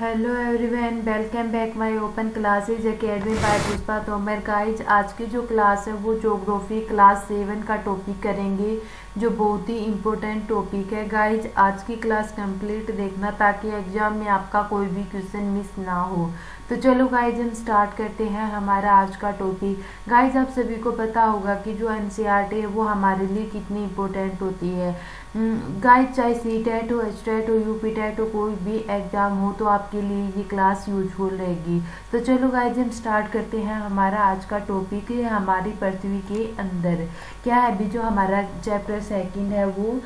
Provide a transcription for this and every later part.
Hello everyone, welcome back my open classes academy by Pushpa Tomar. Guys आज की जो class है वो ज्योग्राफी क्लास 7 का टॉपिक करेंगे, जो बहुत ही इम्पोर्टेंट टॉपिक है। गाइज आज की क्लास कंप्लीट देखना ताकि एग्जाम में आपका कोई भी क्वेश्चन मिस ना हो। तो चलो गाइज हम स्टार्ट करते हैं हमारा आज का टॉपिक। गाइज आप सभी को पता होगा कि जो एनसीईआरटी है वो हमारे लिए कितनी इम्पोर्टेंट होती है। गाइज चाहे सीटेट हो, एचटेट हो, यूपीटेट हो, कोई भी एग्जाम हो तो आपके लिए ये क्लास यूजफुल रहेगी। तो चलो गाइज हम स्टार्ट करते हैं हमारा आज का टॉपिक है हमारी पृथ्वी के अंदर क्या है। अभी जो हमारा चैप्टर सेकंड है वो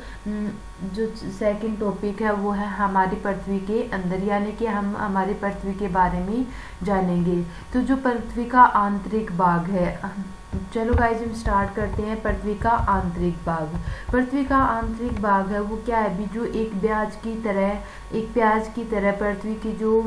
जो सेकंड टॉपिक है वो है हमारी पृथ्वी के अंदर, यानी कि हम हमारी पृथ्वी के बारे में जानेंगे। तो जो पृथ्वी का आंतरिक भाग है, चलो गाइज हम स्टार्ट करते हैं। पृथ्वी का आंतरिक भाग, पृथ्वी का आंतरिक भाग है वो क्या है। अभी जो एक प्याज की तरह पृथ्वी की जो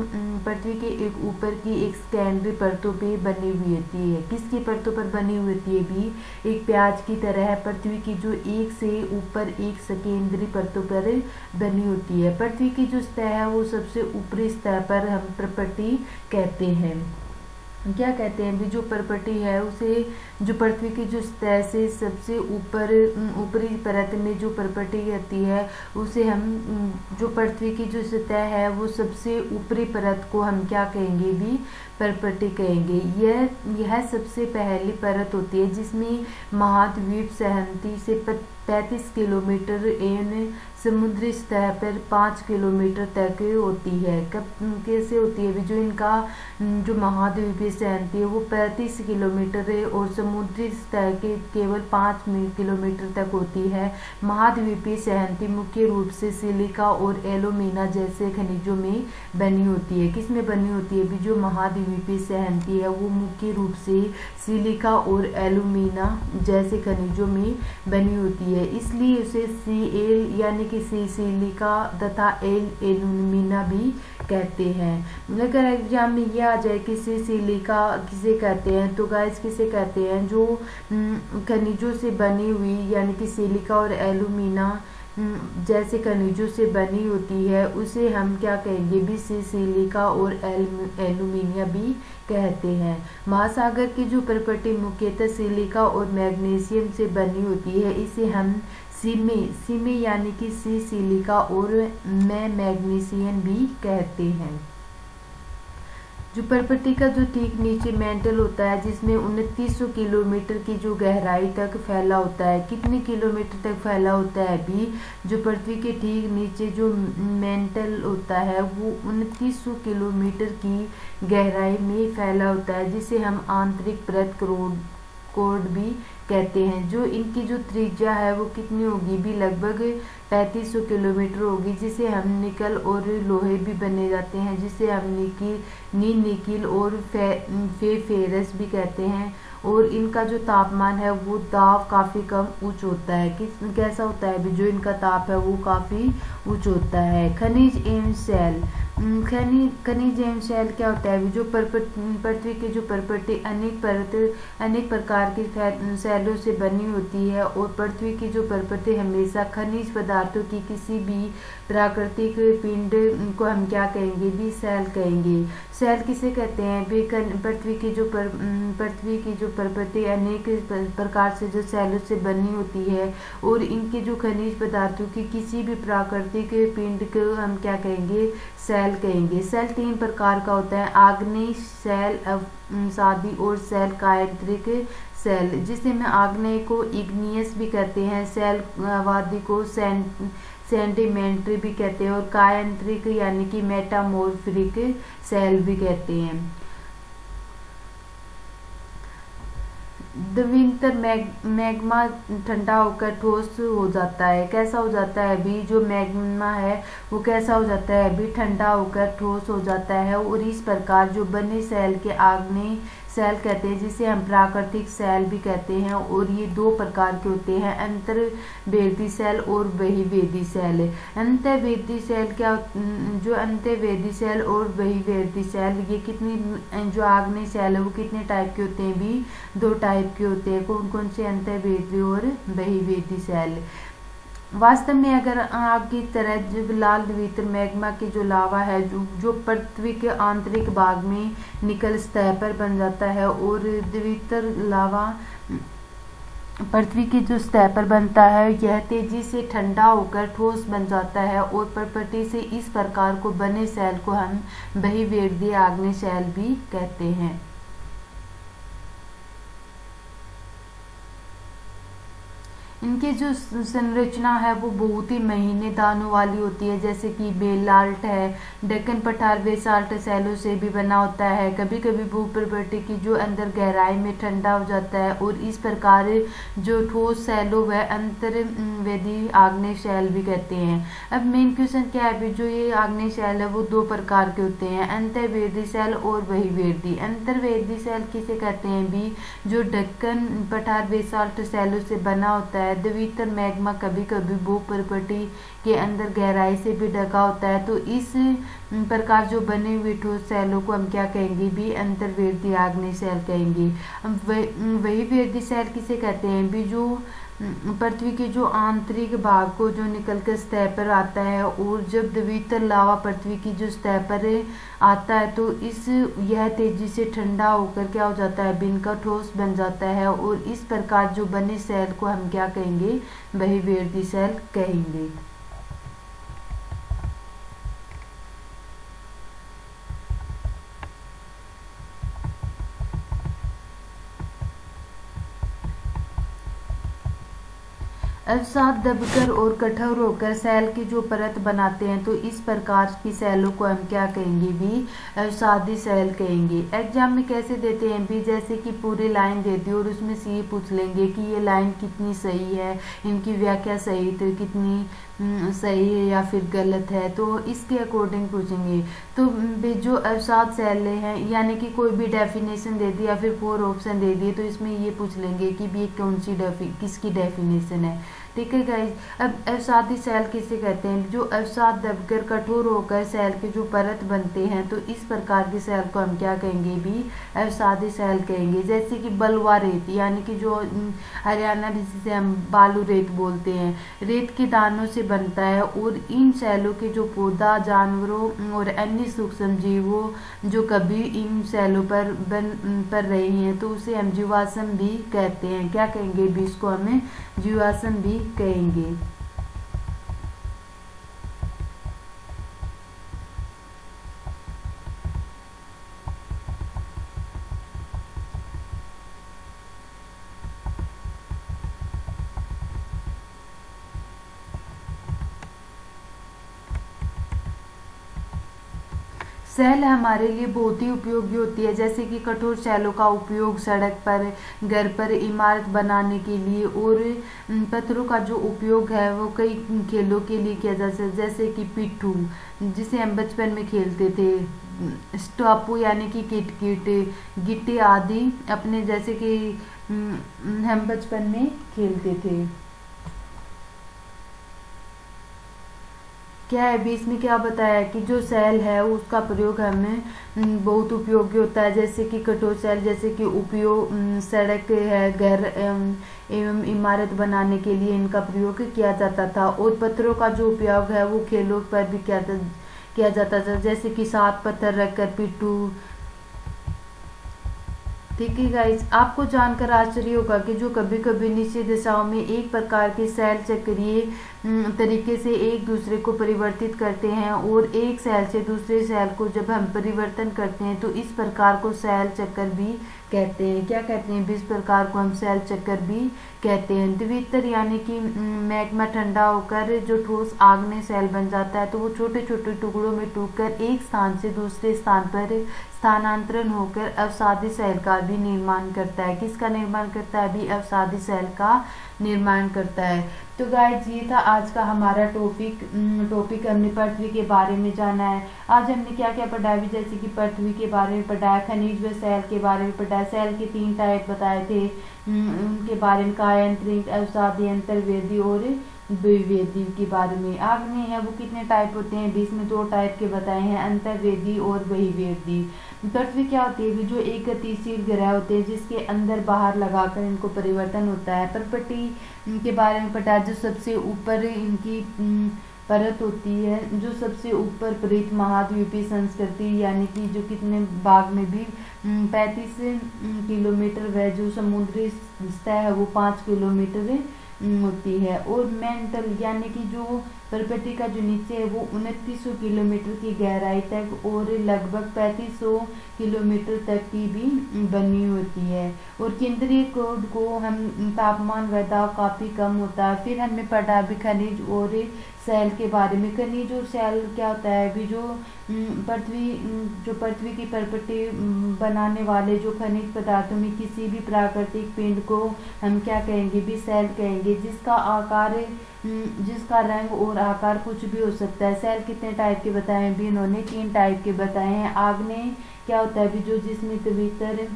पृथ्वी के एक ऊपर की एक सेकेंडरी परतों पे बनी हुई होती है। किसकी परतों पर बनी हुई होती है? भी एक प्याज की तरह है पृथ्वी की जो एक से ऊपर एक सेकेंडरी परतों पर बनी होती है। पृथ्वी की जो सतह है वो सबसे ऊपरी सतह पर हम प्रपटी कहते हैं। क्या कहते हैं? भी जो परपटी है उसे, जो पृथ्वी की जो सतह से सबसे ऊपरी परत में जो परपटी रहती है उसे हम, जो पृथ्वी की जो सतह है वो सबसे ऊपरी परत को हम क्या कहेंगे? भी परपटी कहेंगे। यह सबसे पहली परत होती है जिसमें महाद्वीप सहमति से 35 किलोमीटर एवं समुद्री सतह पर 5 किलोमीटर तक होती है। कब कैसे होती है? जो इनका जो महाद्वीपीय सहमति है वो 35 किलोमीटर है और समुद्री सतह के केवल 5 किलोमीटर तक होती है। महाद्वीपीय सहमति मुख्य रूप से सिलिका और एल्यूमिना जैसे खनिजों में बनी होती है। किस में बनी होती है? भी जो महाद्वीपीय सहमति है वो मुख्य रूप से सिलिका और एल्यूमिना जैसे खनिजों में बनी होती है, इसलिए उसे Cl यानी कि सिलिका तथा एल्यूमिना भी कहते हैं। अगर एग्जाम में ये आ जाए कि सिलिका किसे कहते हैं तो गाइस किसे कहते हैं? जो खनिजों से बनी हुई, यानी कि सिलिका और एल्यूमिना जैसे खनिजों से बनी होती है उसे हम क्या कहेंगे? भी सिलिका और एल्यूमिनिया भी कहते हैं। महासागर की जो परपटी मुख्यतः सिलिका और मैग्नीशियम से बनी होती है, इसे हम सीमे यानी कि सिलिका और मैग्नीशियम भी कहते हैं। जो परपटी का जो ठीक नीचे मेंटल होता है जिसमें 2900 किलोमीटर की जो गहराई तक फैला होता है। कितने किलोमीटर तक फैला होता है? भी जो पृथ्वी के ठीक नीचे जो मेंटल होता है वो 2900 किलोमीटर की गहराई में फैला होता है, जिसे हम आंतरिक परत कोड भी कहते हैं। जो इनकी जो त्रिज्या है वो कितनी होगी? भी लगभग 3500 किलोमीटर होगी, जिसे हम निकल और लोहे भी बने जाते हैं, जिसे हम निकिल और फेरस भी कहते हैं। और इनका जो तापमान है वो दाब काफ़ी कम उच्च होता है। कैसा होता है? भी जो इनका ताप है वो काफ़ी उच्च होता है। खनिज एवं शैल, खनिज एवं शैल क्या होता है? जो पृथ्वी की जो परपटी अनेक प्रकार की शैलों से बनी होती है और पृथ्वी की जो परपटी हमेशा खनिज पदार्थों की किसी भी प्राकृतिक पिंड को हम क्या कहेंगे? भी शैल कहेंगे। शैल किसे कहते हैं? भी पृथ्वी की जो परपटी अनेक प्रकार से जो शैलों से बनी होती है और इनके जो खनिज पदार्थों की किसी भी प्राकृतिक पिंड को हम क्या कहेंगे? शैल कहेंगे। शैल 3 प्रकार का होता है: आग्नेय शैल, अवसादी और शैल कायांतरिक शैल, जिसे में आग्नेय को इग्नियस भी कहते हैं, शैल वादी को सेंडिमेंट्री भी कहते हैं और कायांतरिक यानी कि मेटामॉर्फिक शैल भी कहते हैं। विंटर मैग्मा ठंडा होकर ठोस हो जाता है। कैसा हो जाता है? अभी जो मैग्मा है वो कैसा हो जाता है? अभी ठंडा होकर ठोस हो जाता है और इस प्रकार जो बने शैल के आग्नेय शैल कहते हैं, जिसे हम प्राकृतिक शैल भी कहते हैं। और ये 2 प्रकार के होते हैं: अंतर्वेदी शैल और बहिर्वेदी शैल। अंतर्वेदी शैल क्या, जो अंतर्वेदी शैल और बहिर्वेदी शैल ये कितनी, जो आग्नेय शैल है वो कितने टाइप के होते हैं? भी 2 टाइप के होते हैं। कौन कौन से? अंतर्वेदी और बहिर्वेदी शैल। वास्तव में अगर आग की तरह जब लाल द्वितीय मैग्मा की जो लावा है जो पृथ्वी के आंतरिक भाग में निकल सतह पर बन जाता है और द्वितीय लावा पृथ्वी की जो सतह पर बनता है, यह तेजी से ठंडा होकर ठोस बन जाता है और प्रकृति से इस प्रकार को बने सेल को हम बहिर्वेदीय आग्नेय सेल भी कहते हैं। इनकी जो संरचना है वो बहुत ही महीने दानों वाली होती है, जैसे कि बेलाल्ट है, डेक्कन पठार बेसाल्ट सेलों से भी बना होता है। कभी कभी भूप्रकृति की जो अंदर गहराई में ठंडा हो जाता है और इस प्रकार जो ठोस सेलों वह अंतर्वेदी आग्नेय सेल भी कहते हैं। अब मेन क्वेश्चन क्या है, जो ये आग्नेय सेल है वो दो प्रकार के होते हैं, अंतर्वेदी सेल और बहिर्वेदी। अंतर्वेदी सेल किसे कहते हैं भी, जो डेक्कन पठार बेसाल्ट सेलों से बना होता है। द्वितीय मैग्मा कभी कभी भूप्रकृति के अंदर गहराई से भी ढका होता है, तो इस प्रकार जो बने हुए ठोस सेलों को हम क्या कहेंगे भी, अंतर्वेदी आग्नेय सेल कहेंगे। बहिर्वेदी सेल किसे कहते हैं भी, जो पृथ्वी के जो आंतरिक भाग को जो निकलकर सतह पर आता है और जब द्वितीय लावा पृथ्वी की जो सतह पर आता है तो यह तेजी से ठंडा होकर क्या हो जाता है, बिनका ठोस बन जाता है और इस प्रकार जो बने सेल को हम क्या कहेंगे, बहिर्वेदी सेल कहेंगे। अवसाद दबकर और कठोर होकर सेल की जो परत बनाते हैं, तो इस प्रकार की सेलों को हम क्या कहेंगे भी, अवसादी सेल कहेंगे। एग्जाम में कैसे देते हैं भी, जैसे कि पूरी लाइन दे दी और उसमें से ये पूछ लेंगे कि ये लाइन कितनी सही है, इनकी व्याख्या सही तो कितनी सही है या फिर गलत है, तो इसके अकॉर्डिंग पूछेंगे। तो जो अवसाद सेल हैं, यानी कि कोई भी डेफिनेशन दे दी या फिर 4 ऑप्शन दे दिए, तो इसमें ये पूछ लेंगे कि भी कौन सी किसकी डेफिनेशन है। ठीक है गाइस। अब अवसादी सेल किसे कहते हैं, जो अवसाद दबकर कठोर होकर सेल के जो परत बनते हैं, तो इस प्रकार के सेल को हम क्या कहेंगे भी, अवसादी सेल कहेंगे। जैसे कि बलुआ रेत, यानी कि जो हरियाणा जिसे हम बालू रेत बोलते हैं, रेत के दानों से बनता है और इन सेलों के जो पौधा, जानवरों और अन्य सूक्ष्म जीवों जो कभी इन सेलों पर रहे हैं, तो उसे हम जीवाश्म भी कहते हैं। क्या कहेंगे भी, इसको हमें जीवाश्म भी कहेंगे। सेल हमारे लिए बहुत ही उपयोगी होती है, जैसे कि कठोर सेलों का उपयोग सड़क पर, घर पर इमारत बनाने के लिए, और पत्थरों का जो उपयोग है वो कई खेलों के लिए किया जाता है, जैसे कि पिट्ठू जिसे हम बचपन में खेलते थे, स्टापू यानी कि किट गिट्टी आदि अपने जैसे कि हम बचपन में खेलते थे। क्या है भी, इसमें क्या बताया है कि जो सेल है उसका प्रयोग हमें बहुत उपयोगी होता है, जैसे कि कठोर सेल जैसे कि उपयोग सड़क है, घर एवं इमारत बनाने के लिए इनका प्रयोग किया जाता था, और पत्थरों का जो उपयोग है वो खेलों पर भी किया जाता था, जैसे कि 7 पत्थर रखकर पिट्ठू। ठीक है गाइस, आपको जानकर आश्चर्य होगा कि जो कभी कभी निश्चित दिशाओं में एक प्रकार के सेल चक्रीय तरीके से एक दूसरे को परिवर्तित करते हैं, और एक सेल से दूसरे सेल को जब हम परिवर्तन करते हैं तो इस प्रकार को सेल चक्कर भी कहते हैं। क्या कहते हैं, इस प्रकार को हम सेल चक्कर भी कहते हैं। द्वितीय यानी कि मैग्मा ठंडा होकर जो ठोस आग्नेय सेल बन जाता है, तो वो छोटे छोटे टुकड़ों में टूटकर एक स्थान से दूसरे स्थान पर स्थानांतरण होकर अवसादी सेल का भी निर्माण करता है। किसका निर्माण करता है भी, अवसादी सेल का निर्माण करता है। तो गाइस, ये था आज का हमारा टॉपिक हमने पृथ्वी के बारे में जाना है। आज हमने क्या क्या पढ़ा भी, जैसे कि पृथ्वी के बारे में पढ़ा, खनिज व सेल के बारे में पढ़ा, सेल के 3 टाइप बताए थे, उनके बारे में कायांतरिक, अवसादी, अंतर्वेदी और वेदी के बारे में। आग्नेय है वो कितने टाइप होते हैं, भी इसमें 2 टाइप के बताए हैं, अंतर्वेदी और बहिर्वेदी। पृथ्वी क्या होती है, जो एक गतिशील ग्रह होते हैं जिसके अंदर बाहर लगाकर इनको परिवर्तन होता है। पर्पटी के बारे में पता है, जो सबसे ऊपर इनकी परत होती है, जो सबसे ऊपर परित महाद्वीपीय संस्कृति, यानी कि जो कितने भाग में भी 35 किलोमीटर व जो समुद्री सतह है वो 5 किलोमीटर होती है। और मेंटल यानी कि जो परपटी का जो नीचे है वो 2900 किलोमीटर की गहराई तक और लगभग 3500 किलोमीटर तक की भी बनी होती है। और केंद्रीय कोड को हम तापमान व दाब काफ़ी कम होता है। फिर हमने पढ़ा भी खनिज और सेल के बारे में। खनिज और सेल क्या होता है, अभी जो पृथ्वी की परपटी बनाने वाले जो खनिज पदार्थों में किसी भी प्राकृतिक पिंड को हम क्या कहेंगे, भी सेल कहेंगे, जिसका रंग और आकार कुछ भी हो सकता है। सेल कितने टाइप के बताए हैं, भी इन्होंने 3 टाइप के बताए हैं। आग्नेय क्या होता है, भी जो जिसमें भीतर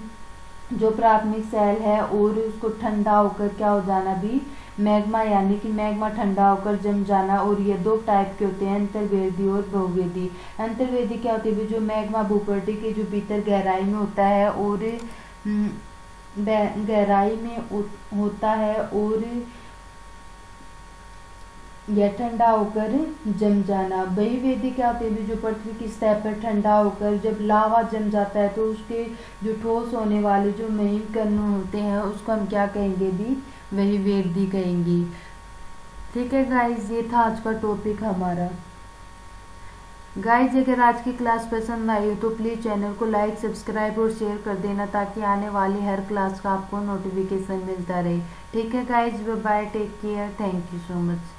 जो प्राथमिक सेल है और उसको ठंडा होकर क्या हो जाना, भी मैग्मा, यानी कि मैग्मा ठंडा होकर जम जाना। और ये 2 टाइप के होते हैं, अंतर्वेदी और बहुवेदी। अंतर्वेदी क्या होती है, जो मैग्मा भूपर्टी के जो भीतर गहराई में होता है और गहराई में होता है और यह ठंडा होकर जम जाना। बहिर्वेदी क्या होती है, जो पृथ्वी की सतह पर ठंडा होकर जब लावा जम जाता है तो उसके जो ठोस होने वाले जो महीन कण होते हैं उसको हम क्या कहेंगे, भी बहिर्वेदी कहेंगे। ठीक है गाइज, ये था आज का टॉपिक हमारा। गाइज अगर आज की क्लास पसंद आई हो तो प्लीज़ चैनल को लाइक, सब्सक्राइब और शेयर कर देना ताकि आने वाली हर क्लास का आपको नोटिफिकेशन मिलता रहे। ठीक है guys, bye bye, take care, thank you so much.